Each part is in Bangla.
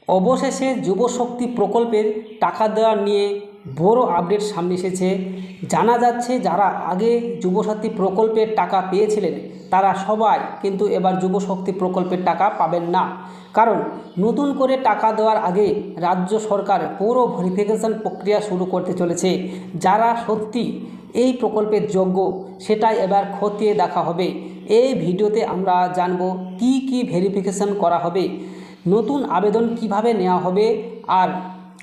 অবশেষে যুবশক্তি প্রকল্পের টাকা দেওয়া নিয়ে বড় আপডেট সামনে এসেছে। জানা যাচ্ছে যারা আগে যুবশক্তি প্রকল্পের টাকা পেয়েছিলেন তারা সবাই কিন্তু এবার যুবশক্তি প্রকল্পের টাকা পাবেন না। কারণ নতুন করে টাকা দেওয়ার আগে রাজ্য সরকার পুরো ভেরিফিকেশন প্রক্রিয়া শুরু করতে চলেছে। যারা সত্যি এই প্রকল্পের যোগ্য সেটাই এবার খতিয়ে দেখা হবে। এই ভিডিওতে আমরা জানব কি কি ভেরিফিকেশন করা হবে, নতুন আবেদন কিভাবে নেওয়া হবে, আর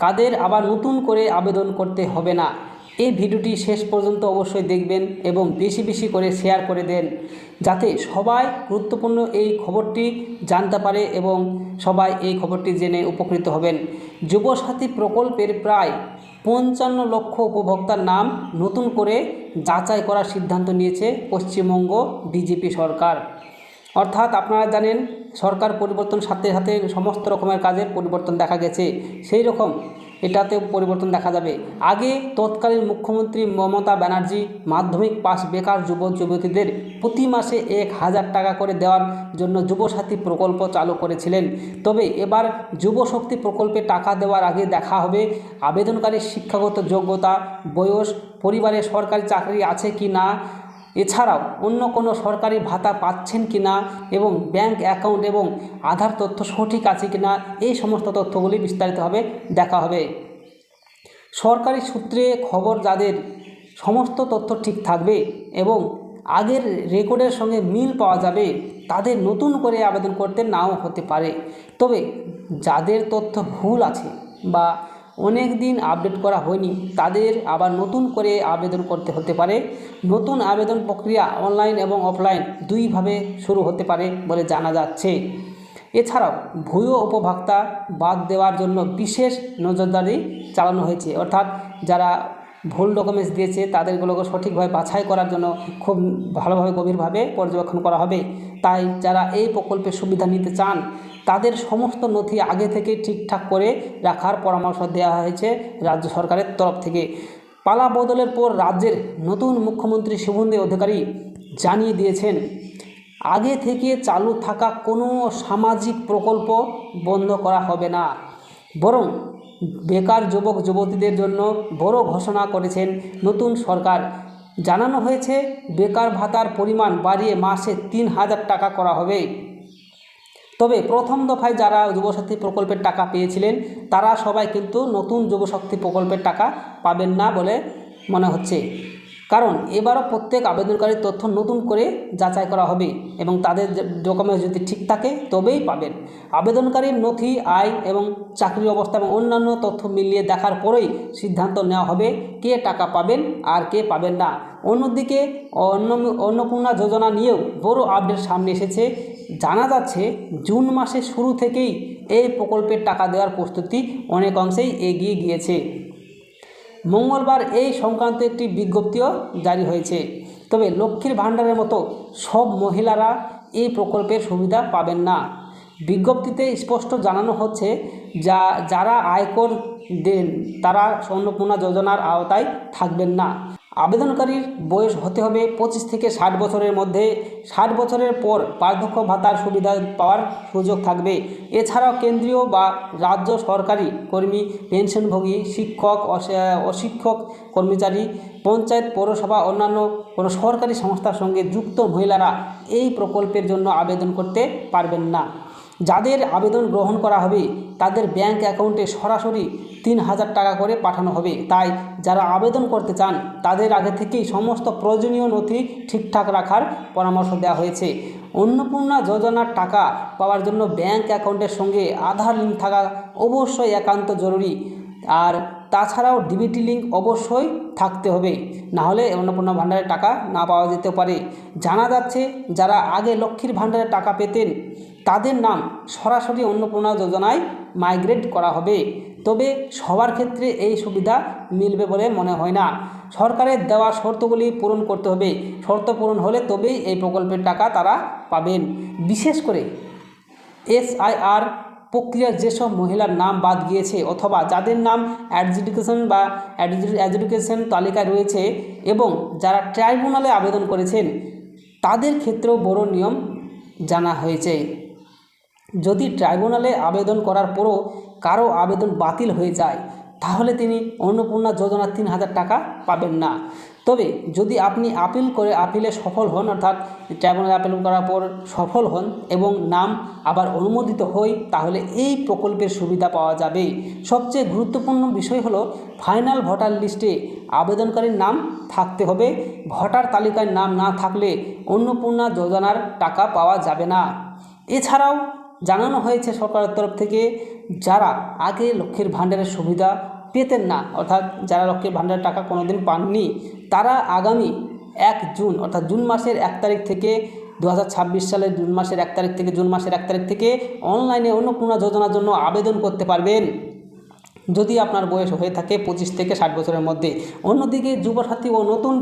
কাদের আবার নতুন করে আবেদন করতে হবে না। এই ভিডিওটি শেষ পর্যন্ত অবশ্যই দেখবেন এবং বেশি বেশি করে শেয়ার করে দেন, যাতে সবাই গুরুত্বপূর্ণ এই খবরটি জানতে পারে এবং সবাই এই খবরটি জেনে উপকৃত হবেন। যুবসাথী প্রকল্পের প্রায় 55 লক্ষ উপভোক্তার নাম নতুন করে যাচাই করার সিদ্ধান্ত নিয়েছে পশ্চিমবঙ্গ বিজেপি সরকার। অর্থাৎ আপনারা জানেন সরকার পরিবর্তন সাথে সাথে সমস্ত রকমের কাজের পরিবর্তন দেখা গেছে, সেই রকম এটাতেও পরিবর্তন দেখা যাবে। আগে তৎকালীন মুখ্যমন্ত্রী মমতা ব্যানার্জি মাধ্যমিক পাস বেকার যুবক যুবতীদের প্রতি মাসে 1000 টাকা করে দেওয়ার জন্য যুবসাথী প্রকল্প চালু করেছিলেন। তবে এবার যুবশক্তি প্রকল্পে টাকা দেওয়ার আগে দেখা হবে আবেদনকারীর শিক্ষাগত যোগ্যতা, বয়স, পরিবারে সরকারি চাকরি আছে কি না, এছাড়াও অন্য কোনো সরকারি ভাতা পাচ্ছেন কি না এবং ব্যাংক অ্যাকাউন্ট এবং আধার তথ্য সঠিক আছে কি না, এই সমস্ত তথ্যগুলি বিস্তারিতভাবে দেখা হবে। সরকারি সূত্রে খবর, যাদের সমস্ত তথ্য ঠিক থাকবে এবং আগের রেকর্ডের সঙ্গে মিল পাওয়া যাবে তাদের নতুন করে আবেদন করতে নাও হতে পারে। তবে যাদের তথ্য ভুল আছে বা অনেক দিন আপডেট করা হয়নি তাদের আবার নতুন করে আবেদন করতে হতে পারে। নতুন আবেদন প্রক্রিয়া অনলাইন এবং অফলাইন দুইভাবে শুরু হতে পারে বলে জানা যাচ্ছে। এছাড়াও ভুয়ো উপভোক্তা বাদ দেওয়ার জন্য বিশেষ নজরদারি চালানো হয়েছে। অর্থাৎ যারা ভুল ডকুমেন্টস দিয়েছে তাদেরগুলোকে সঠিকভাবে বাছাই করার জন্য খুব ভালোভাবে গভীরভাবে পর্যবেক্ষণ করা হবে। তাই যারা এই প্রকল্পের সুবিধা নিতে চান তাদের সমস্ত নথি আগে থেকে ঠিকঠাক করে রাখার পরামর্শ দেওয়া হয়েছে রাজ্য সরকারের তরফ থেকে। পালা বদলের পর রাজ্যের নতুন মুখ্যমন্ত্রী শুভেন্দু অধিকারী জানিয়ে দিয়েছেন আগে থেকে চালু থাকা কোনো সামাজিক প্রকল্প বন্ধ করা হবে না, বরং বেকার যুবক যুবতীদের জন্য বড় ঘোষণা করেছেন নতুন সরকার। জানানো হয়েছে বেকার ভাতার পরিমাণ বাড়িয়ে মাসে 3000 টাকা করা হবে। তবে প্রথম দফায় যারা যুবশক্তি প্রকল্পের টাকা পেয়েছিলেন তারা সবাই কিন্তু নতুন যুবশক্তি প্রকল্পের টাকা পাবেন না বলে মনে হচ্ছে। কারণ এবারও প্রত্যেক আবেদনকারীর তথ্য নতুন করে যাচাই করা হবে এবং তাদের ডকুমেন্টস যদি ঠিক থাকে তবেই পাবেন। আবেদনকারীর নথি, আয় এবং চাকরির অবস্থা এবং অন্যান্য তথ্য মিলিয়ে দেখার পরেই সিদ্ধান্ত নেওয়া হবে কে টাকা পাবেন আর কে পাবেন না। অন্যদিকে অন্নপূর্ণা যোজনা নিয়েও বড় আপডেট সামনে এসেছে। জানা যাচ্ছে জুন মাসের শুরু থেকেই এই প্রকল্পের টাকা দেওয়ার প্রস্তুতি অনেক অংশেই এগিয়ে গিয়েছে। মঙ্গলবার এই সংক্রান্ত একটি বিজ্ঞপ্তিও জারি হয়েছে। তবে লক্ষ্মীর ভাণ্ডারের মতো সব মহিলারা এই প্রকল্পের সুবিধা পাবেন না। বিজ্ঞপ্তিতে স্পষ্ট জানানো হচ্ছে যারা আয়কর দেন তারা অন্নপূর্ণা যোজনার আওতায় থাকবেন না। আবেদনকারীর বয়স হতে হবে 25 থেকে 60 বছরের মধ্যে। 60 বছরের পর বার্ধক্য ভাতার সুবিধা পাওয়ার সুযোগ থাকবে। এছাড়াও কেন্দ্রীয় বা রাজ্য সরকারি কর্মী, পেনশনভোগী, শিক্ষক, অশিক্ষক কর্মচারী, পঞ্চায়েত, পৌরসভা, অন্যান্য কোনো সরকারি সংস্থার সঙ্গে যুক্ত মহিলারা এই প্রকল্পের জন্য আবেদন করতে পারবেন না। যাদের আবেদন গ্রহণ করা হবে তাদের ব্যাংক অ্যাকাউন্টে সরাসরি 3000 টাকা করে পাঠানো হবে। তাই যারা আবেদন করতে চান তাদের আগে থেকেই সমস্ত প্রয়োজনীয় নথি ঠিকঠাক রাখার পরামর্শ দেওয়া হয়েছে। অন্নপূর্ণা যোজনার টাকা পাওয়ার জন্য ব্যাংক অ্যাকাউন্টের সঙ্গে আধার লিঙ্ক থাকা অবশ্যই একান্ত জরুরি। আর তাছাড়াও ডিবিটি লিঙ্ক অবশ্যই থাকতে হবে, নাহলে অন্নপূর্ণা ভাণ্ডারের টাকা না পাওয়া যেতে পারে। জানা যাচ্ছে যারা আগে লক্ষ্মীর ভাণ্ডারের টাকা পেতেন তাদের নাম সরাসরি অন্নপূর্ণা যোজনায় মাইগ্রেট করা হবে। তবে সবার ক্ষেত্রে এই সুবিধা মিলবে বলে মনে হয় না। সরকারের দেওয়া শর্তগুলি পূরণ করতে হবে। শর্ত পূরণ হলে তবেই এই প্রকল্পের টাকা তারা পাবেন। বিশেষ করে SIR প্রক্রিয়ার যেসব মহিলার নাম বাদ গিয়েছে অথবা যাদের নাম অ্যাডজুডিকেশন তালিকায় রয়েছে এবং যারা ট্রাইব্যুনালে আবেদন করেছেন তাদের ক্ষেত্রেও বড় নিয়ম জানা হয়েছে। যদি ট্রাইব্যুনালে আবেদন করার পরও কারো আবেদন বাতিল হয়ে যায়, তাহলে তিনি অন্নপূর্ণা যোজনার 3,000 টাকা পাবেন না। তবে যদি আপনি আপিলে সফল হন, অর্থাৎ ট্রাইব্যুনালে আপিল করার পর সফল হন এবং নাম আবার অনুমোদিত হয়, তাহলে এই প্রকল্পের সুবিধা পাওয়া যাবে। সবচেয়ে গুরুত্বপূর্ণ বিষয় হলো ফাইনাল ভোটার লিস্টে আবেদনকারীর নাম থাকতে হবে। ভোটার তালিকায় নাম না থাকলে অন্নপূর্ণা যোজনার টাকা পাওয়া যাবে না। এছাড়াও জানানো হয়েছে সরকারের তরফ থেকে, যারা আগে লক্ষ্মীর ভাণ্ডারের সুবিধা পেতেন না, অর্থাৎ যারা লক্ষ্মীর ভাণ্ডারের টাকা কোনোদিন পাননি, তারা আগামী 1 জুন অর্থাৎ জুন মাসের 1 তারিখ থেকে 2026 সালের জুন মাসের 1 তারিখ থেকে অনলাইনে অন্নপূর্ণা যোজনার জন্য আবেদন করতে পারবেন, যদি আপনার বয়স হয়ে থাকে 25 থেকে 60 বছরের মধ্যে। অন্যদিকে যুবসাথী ও নতুন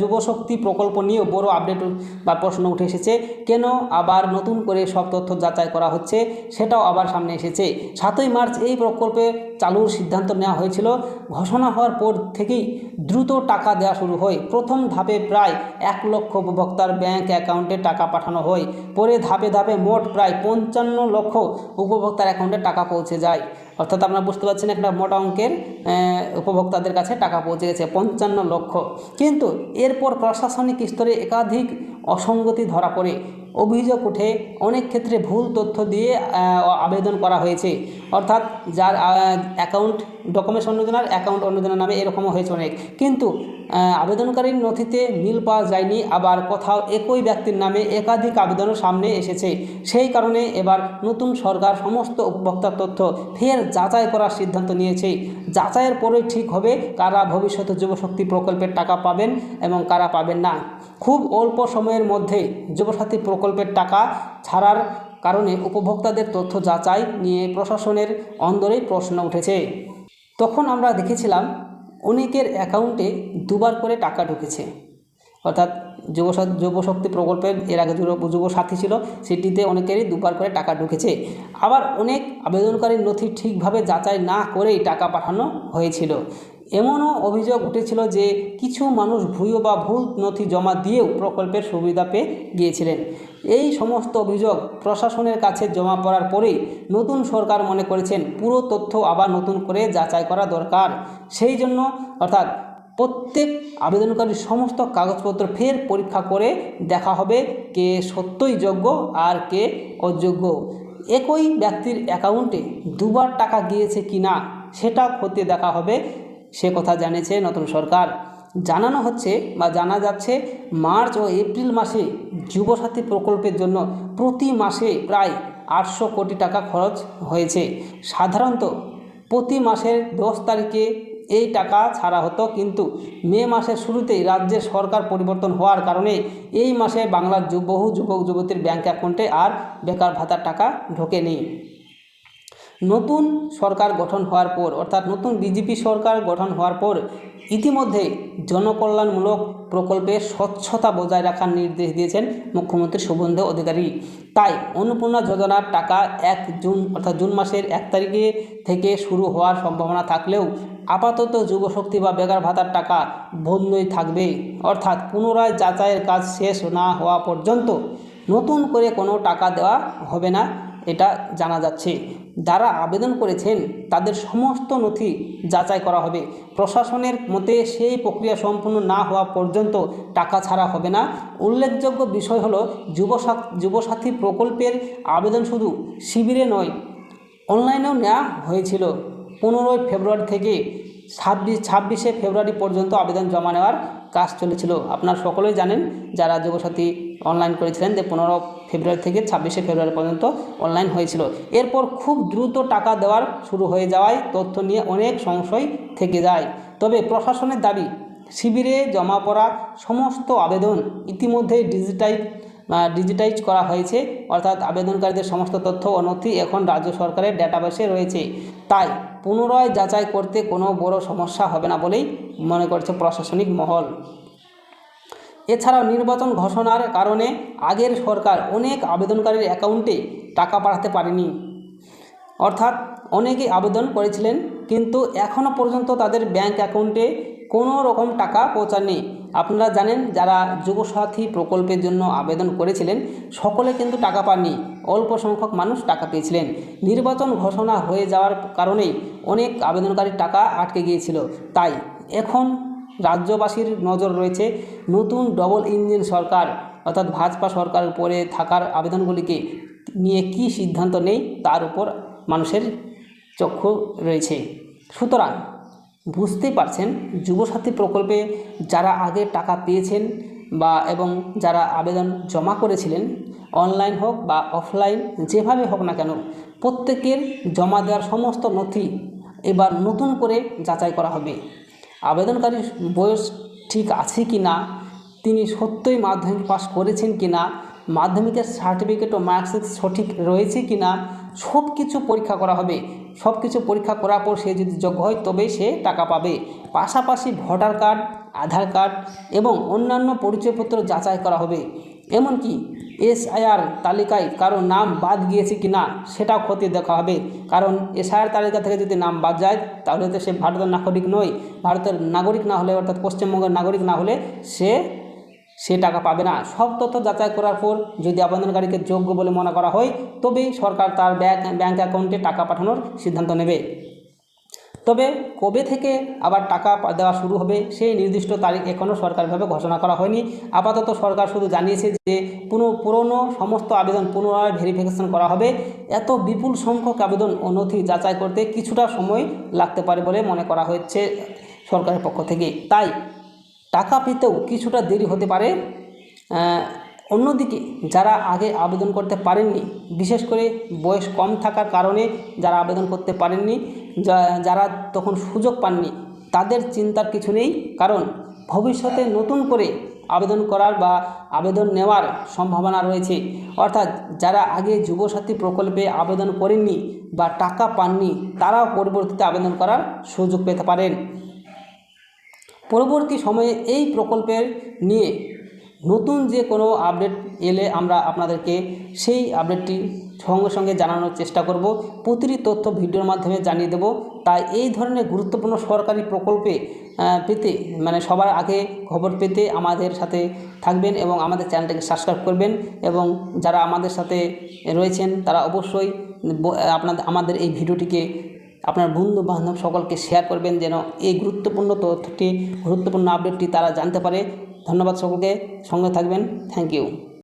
যুবশক্তি প্রকল্প নিয়েও বড় আপডেট বা প্রশ্ন উঠে এসেছে। কেন আবার নতুন করে সব তথ্য যাচাই করা হচ্ছে, সেটাও আবার সামনে এসেছে। 7ই মার্চ এই প্রকল্পে চালুর সিদ্ধান্ত নেওয়া হয়েছিল। ঘোষণা হওয়ার পর থেকেই দ্রুত টাকা দেওয়া শুরু হয়। প্রথম ধাপে প্রায় 1 লক্ষ উপভোক্তার ব্যাংক অ্যাকাউন্টে টাকা পাঠানো হয়। পরে ধাপে ধাপে মোট প্রায় 55 লক্ষ উপভোক্তার অ্যাকাউন্টে টাকা পৌঁছে যায়। অর্থাৎ আপনারা বুঝতে পারছেন, একটা মোটা অঙ্কের উপভোক্তাদের কাছে টাকা পৌঁছে গেছে 55 লক্ষ। কিন্তু এরপর প্রশাসনিক স্তরে একাধিক অসঙ্গতি ধরা পড়ে। অভিযোগ উঠে অনেক ক্ষেত্রে ভুল তথ্য দিয়ে আবেদন করা হয়েছে, অর্থাৎ যার অ্যাকাউন্ট ডকুমেন্টস অন্যজনের, অ্যাকাউন্ট অন্যজনের নামে, এরকমও হয়েছে অনেক। কিন্তু আবেদনকারীর নথিতে মিল পাওয়া যায়নি, আবার কোথাও একই ব্যক্তির নামে একাধিক আবেদনও সামনে এসেছে। সেই কারণে এবার নতুন সরকার সমস্ত উপভোক্তার তথ্য ফের যাচাই করার সিদ্ধান্ত নিয়েছে। যাচাইয়ের পরেই ঠিক হবে কারা ভবিষ্যতে যুবশক্তি প্রকল্পের টাকা পাবেন এবং কারা পাবেন না। খুব অল্প সময়ের মধ্যে যুবসাথী প্রকল্পের টাকা ছাড়ার কারণে উপভোক্তাদের তথ্য যাচাই নিয়ে প্রশাসনের অন্দরেই প্রশ্ন উঠেছে। তখন আমরা দেখেছিলাম অনেকের অ্যাকাউন্টে 2বার করে টাকা ঢুকেছে, অর্থাৎ যুবশক্তি প্রকল্পের এর আগে যুবসাথী ছিল, সেটিতে অনেকেরই 2বার করে টাকা ঢুকেছে। আবার অনেক আবেদনকারীর নথি ঠিকভাবে যাচাই না করেই টাকা পাঠানো হয়েছিল। এমনও অভিযোগ উঠেছিল যে কিছু মানুষ ভুয়ো বা ভুল নথি জমা দিয়েও প্রকল্পের সুবিধা পেয়ে গিয়েছিলেন। এই সমস্ত অভিযোগ প্রশাসনের কাছে জমা পড়ার পরেই নতুন সরকার মনে করেছেন পুরো তথ্য আবার নতুন করে যাচাই করা দরকার। সেই জন্য অর্থাৎ প্রত্যেক আবেদনকারীর সমস্ত কাগজপত্র ফের পরীক্ষা করে দেখা হবে কে সত্যই যোগ্য আর কে অযোগ্য। একই ব্যক্তির অ্যাকাউন্টে 2বার টাকা গিয়েছে কি না সেটা খতিয়ে দেখা হবে, সে কথা জানিয়েছে নতুন সরকার। জানানো হচ্ছে বা জানা যাচ্ছে, মার্চ ও এপ্রিল মাসে যুবসাথী প্রকল্পের জন্য প্রতি মাসে প্রায় 800 কোটি টাকা খরচ হয়েছে। সাধারণত প্রতি মাসের 10 তারিখে এই টাকা ছাড়া হতো, কিন্তু মে মাসের শুরুতেই রাজ্যের সরকার পরিবর্তন হওয়ার কারণে এই মাসে বাংলার বহু যুবক যুবতীর ব্যাংক অ্যাকাউন্টে আর বেকার ভাতার টাকা ঢোকেনি। নতুন সরকার গঠন হওয়ার পর, অর্থাৎ নতুন বিজেপি সরকার গঠন হওয়ার পর ইতিমধ্যে জনকল্যাণমূলক প্রকল্পে স্বচ্ছতা বজায় রাখার নির্দেশ দিয়েছেন মুখ্যমন্ত্রী শুভেন্দু অধিকারী। তাই অন্নপূর্ণা যোজনার টাকা 1 জুন অর্থাৎ জুন মাসের 1 তারিখে থেকে শুরু হওয়ার সম্ভাবনা থাকলেও আপাতত যুবশক্তি বা বেকার ভাতার টাকা বন্ধই থাকবে। অর্থাৎ পুনরায় যাচাইয়ের কাজ শেষ না হওয়া পর্যন্ত নতুন করে কোনো টাকা দেওয়া হবে না, এটা জানা যাচ্ছে। যারা আবেদন করেছেন তাদের সমস্ত নথি যাচাই করা হবে। প্রশাসনের মতে সেই প্রক্রিয়া সম্পূর্ণ না হওয়া পর্যন্ত টাকা ছাড়া হবে না। উল্লেখযোগ্য বিষয় হলো যুবসাথী প্রকল্পের আবেদন শুধু শিবিরে নয়, অনলাইনেও নেওয়া হয়েছিল। 15 ফেব্রুয়ারি থেকে 26শে ফেব্রুয়ারি পর্যন্ত আবেদন জমা নেওয়ার কাজ চলেছিল। আপনারা সকলেই জানেন যারা যুবসাথী অনলাইন করেছিলেন যে 15 ফেব্রুয়ারি থেকে 26শে ফেব্রুয়ারি পর্যন্ত অনলাইন হয়েছিল। এরপর খুব দ্রুত টাকা দেওয়ার শুরু হয়ে যাওয়ায় তথ্য নিয়ে অনেক সংশয় থেকে যায়। তবে প্রশাসনের দাবি, শিবিরে জমা পড়া সমস্ত আবেদন ইতিমধ্যে ডিজিটাইজ করা হয়েছে, অর্থাৎ আবেদনকারীদের সমস্ত তথ্য ও নথি এখন রাজ্য সরকারের ডেটাবেসে রয়েছে। তাই পুনরায় যাচাই করতে কোনো বড় সমস্যা হবে না বলেই মনে করছে প্রশাসনিক মহল। এছাড়াও নির্বাচন ঘোষণার কারণে আগের সরকার অনেক আবেদনকারীর অ্যাকাউন্টে টাকা পাঠাতে পারেনি, অর্থাৎ অনেকে আবেদন করেছিলেন কিন্তু এখনও পর্যন্ত তাদের ব্যাংক অ্যাকাউন্টে কোনো রকম টাকা পৌঁছায়নি। আপনারা জানেন যারা যুবসাথী প্রকল্পের জন্য আবেদন করেছিলেন সকলে কিন্তু টাকা পাননি। অল্প সংখ্যক মানুষ টাকা পেয়েছিলেন। নির্বাচন ঘোষণা হয়ে যাওয়ার কারণেই অনেক আবেদনকারীর টাকা আটকে গিয়েছিল। তাই এখন রাজ্যবাসীর নজর রয়েছে নতুন ডবল ইঞ্জিন সরকার অর্থাৎ ভাজপা সরকার উপরে থাকার আবেদনগুলিকে নিয়ে কী সিদ্ধান্ত নেই তার উপর মানুষের চক্ষু রয়েছে। সুতরাং বুঝতেই পারছেন, যুবসাথী প্রকল্পে যারা আগে টাকা পেয়েছেন এবং যারা আবেদন জমা করেছিলেন, অনলাইন হোক বা অফলাইন যেভাবে হোক না কেন, প্রত্যেকের জমা দেওয়ার সমস্ত নথি এবার নতুন করে যাচাই করা হবে। আবেদনকারীর বয়স ঠিক আছে কি না, তিনি সত্যই মাধ্যমিক পাস করেছেন কি না, মাধ্যমিকের সার্টিফিকেট ও মার্কশিট সঠিক রয়েছে কি না, সব কিছু পরীক্ষা করা হবে। সব কিছু পরীক্ষা করার পর সে যদি যোগ্য হয় তবেই সে টাকা পাবে। পাশাপাশি ভোটার কার্ড, আধার কার্ড এবং অন্যান্য পরিচয়পত্র যাচাই করা হবে। এমনকি এসআইআর তালিকায় কারো নাম বাদ গিয়েছে কি না সেটাও খতিয়ে দেখা হবে। কারণ এসআইআর তালিকা থেকে যদি নাম বাদ যায় তাহলে তো সে ভারতের নাগরিক নয়। ভারতের নাগরিক না হলে অর্থাৎ পশ্চিমবঙ্গের নাগরিক না হলে সে টাকা পাবে না। সব তথ্য যাচাই করার পর যদি আবেদনকারীকে যোগ্য বলে মনে করা হয় তবেই সরকার তার ব্যাংক অ্যাকাউন্টে টাকা পাঠানোর সিদ্ধান্ত নেবে। তবে কবে থেকে আবার টাকা দেওয়া শুরু হবে সেই নির্দিষ্ট তারিখ এখনও সরকারিভাবে ঘোষণা করা হয়নি। আপাতত সরকার শুধু জানিয়েছে যে পুরনো সমস্ত আবেদন পুনরায় ভেরিফিকেশন করা হবে। এত বিপুল সংখ্যক আবেদন ও নথি যাচাই করতে কিছুটা সময় লাগতে পারে বলে মনে করা হচ্ছে সরকারের পক্ষ থেকে। তাই টাকা পেতেও কিছুটা দেরি হতে পারে। অন্যদিকে যারা আগে আবেদন করতে পারেননি, বিশেষ করে বয়স কম থাকার কারণে যারা আবেদন করতে পারেননি, যারা তখন সুযোগ পাননি, তাদের চিন্তার কিছু নেই। কারণ ভবিষ্যতে নতুন করে আবেদন করার বা আবেদন নেওয়ার সম্ভাবনা রয়েছে। অর্থাৎ যারা আগে যুবসাথী প্রকল্পে আবেদন করেননি বা টাকা পাননি তারাও পরবর্তীতে আবেদন করার সুযোগ পেতে পারেন। পরবর্তী সময়ে এই প্রকল্পের নিয়ে নতুন যে কোনো আপডেট এলে আমরা আপনাদেরকে সেই আপডেটটি সঙ্গে সঙ্গে জানানোর চেষ্টা করব। প্রতিটি তথ্য ভিডিওর মাধ্যমে জানিয়ে দেব। তাই এই ধরনের গুরুত্বপূর্ণ সরকারি প্রকল্পে পেতে সবার আগে খবর পেতে আমাদের সাথে থাকবেন এবং আমাদের চ্যানেলটাকে সাবস্ক্রাইব করবেন। এবং যারা আমাদের সাথে রয়েছেন তারা অবশ্যই আমাদের এই ভিডিওটিকে আপনার বন্ধু বান্ধব সকলকে শেয়ার করবেন যেন এই গুরুত্বপূর্ণ তথ্যটি, গুরুত্বপূর্ণ আপডেটটি তারা জানতে পারে। ধন্যবাদ সকলকে, সঙ্গে থাকবেন। Thank you.